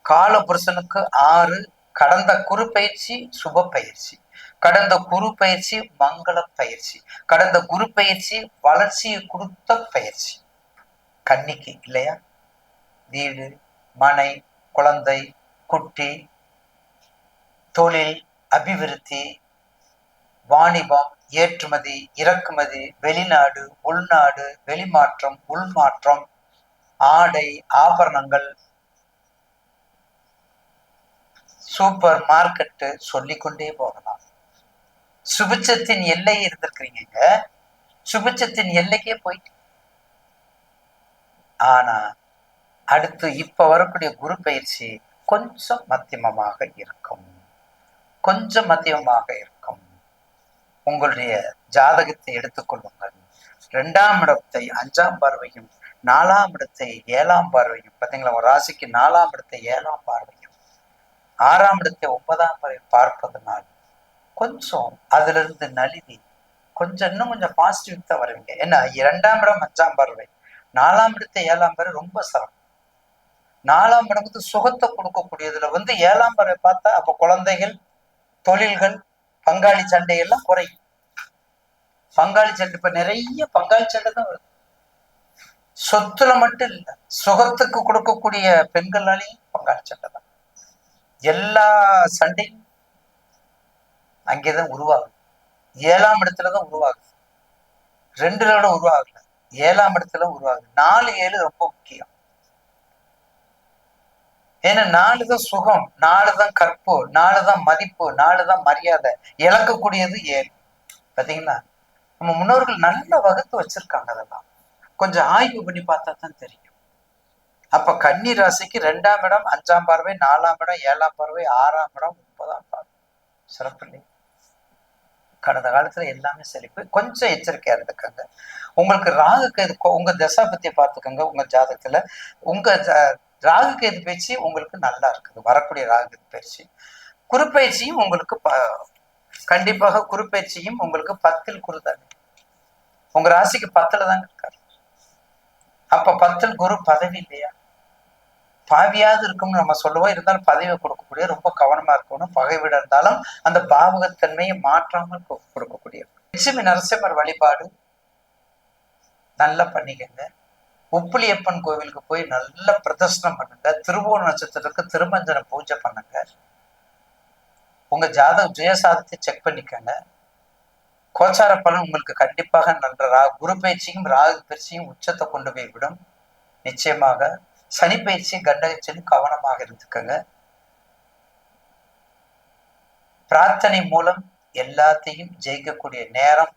கால புருஷனுக்கு 6. கடந்த குரு பயிற்சி சுப பயிற்சி, கடந்த குரு பயிற்சி மங்கள பயிற்சி, கடந்த குரு பயிற்சி வளர்ச்சியை கொடுத்த பயிற்சி. கன்னிக்கு இல்லையா? வீடு, மனை, குழந்தை, குட்டி, தொழில், அபிவிருத்தி, வாணிபம், ஏற்றுமதி, இறக்குமதி, வெளிநாடு, உள்நாடு, வெளிமாற்றம், உள்மாற்றம், ஆடை, ஆபரணங்கள், சூப்பர் மார்க்கெட்டு, சொல்லிக்கொண்டே போகலாம். சுபிச்சத்தின் எல்லை இருந்திருக்கிறீங்க, சுபிச்சத்தின் எல்லைக்கே போயிட்டு. ஆனா அடுத்து இப்ப வரக்கூடிய குரு பயிற்சி கொஞ்சம் மத்தியமமாக இருக்கும், கொஞ்சம் மத்தியமமாக இருக்கும். உங்களுடைய ஜாதகத்தை எடுத்துக்கொள்ளுங்கள். 2ஆம் இடத்தை 5ஆம் பார்வையும் 4ஆம் இடத்தை 7ஆம் பார்வையும், பார்த்தீங்களா? ஒரு ராசிக்கு 4ஆம் இடத்தை 7ஆம் பார்வையும் 6ஆம் இடத்தை 9ஆம் பார்வை பார்ப்பதனால் கொஞ்சம் அதுல இருந்து நலிதி கொஞ்சம் இன்னும் கொஞ்சம் பாசிட்டிவ் தான் வருவீங்க. ஏன்னா 2ஆம் இடம் 5ஆம் பார்வை, 4ஆம் இடத்தை 7ஆம் பார்வை ரொம்ப சிரமம். 4ஆம் இடத்துக்கு சுகத்தை கொடுக்கக்கூடியதுல 7ஆம் பார்வை பார்த்தா அப்ப குழந்தைகள், தொழில்கள், பங்காளி சண்டை எல்லாம் குறையும். பங்காளி சண்டை இப்ப நிறைய பங்காளி சண்டை தான் வருது. சொத்துல மட்டும் இல்ல, சுகத்துக்கு கொடுக்கக்கூடிய பெண்களாலையும் பங்காளி சண்டை தான். எல்லா சண்டையும் அங்கேதான் உருவாகுது. 7ஆம் இடத்துலதான் உருவாகுது, 2ல விட உருவாகல, 7ஆம் இடத்துல உருவாகுது. 4, 7 ரொம்ப முக்கியம். ஏன்னா 4 தான் சுகம், 4 தான் கற்பு, 4 தான் மதிப்பு, 4 தான் மரியாதை. இழக்கக்கூடியது 7. பாத்தீங்களா? நம்ம முன்னோர்கள் நல்லா வகுத்து வச்சிருக்காங்க. அதெல்லாம் கொஞ்சம் ஆய்வு பண்ணி பார்த்தா தான் தெரியும். அப்ப கன்னி ராசிக்கு 2ஆம் இடம் 5ஆம் பார்வை, 4ஆம் இடம் 7ஆம் பார்வை, 6ஆம் இடம் 9ஆம் பார்வை. சிறப்பு இல்லை? கடந்த காலத்துல எல்லாமே செழிப்பு. கொஞ்சம் எச்சரிக்கையா இருந்துக்கங்க. உங்களுக்கு ராகு கேது, உங்க தசா பத்தியை பார்த்துக்கோங்க. உங்க ஜாதகத்துல உங்க ராகு கேது பயிற்சி உங்களுக்கு நல்லா இருக்குது. வரக்கூடிய ராகு கேது பயிற்சி, குருப்பயிற்சியும் உங்களுக்கு கண்டிப்பாக குருப்பயிற்சியும் உங்களுக்கு 10ல் குரு தானே. உங்க ராசிக்கு 10ல தாங்க இருக்காரு. அப்ப 10ல் குரு பதவி இல்லையா? பாவியாவது இருக்கும்னு நம்ம சொல்லுவோம். இருந்தாலும் பதவியை கொடுக்கக்கூடிய, ரொம்ப கவனமா இருக்கணும். பகை வீடு இருந்தாலும் அந்த பாவகத்தன்மையை மாற்றாமல் கொடுக்கக்கூடிய லட்சுமி நரசிம்மர் வழிபாடு நல்லா பண்ணிக்கங்க. உப்புளியப்பன் கோவிலுக்கு போய் நல்ல பிரதர்சனம் பண்ணுங்க. திருவோண நட்சத்திரத்துக்கு திருமஞ்சன பூஜை பண்ணுங்க. உங்க ஜாதக சுயசாதத்தை செக் பண்ணிக்கங்க. கோச்சார பலன் உங்களுக்கு கண்டிப்பாக நல்ல குரு பயிற்சியும் ராகு பயிற்சியும் உச்சத்தை கொண்டு போய் விடும். நிச்சயமாக சனி பயிற்சி கண்டகச்சனி கவனமாக இருந்துக்கங்க. பிரார்த்தனை மூலம் எல்லாத்தையும் ஜெயிக்கக்கூடிய நேரம்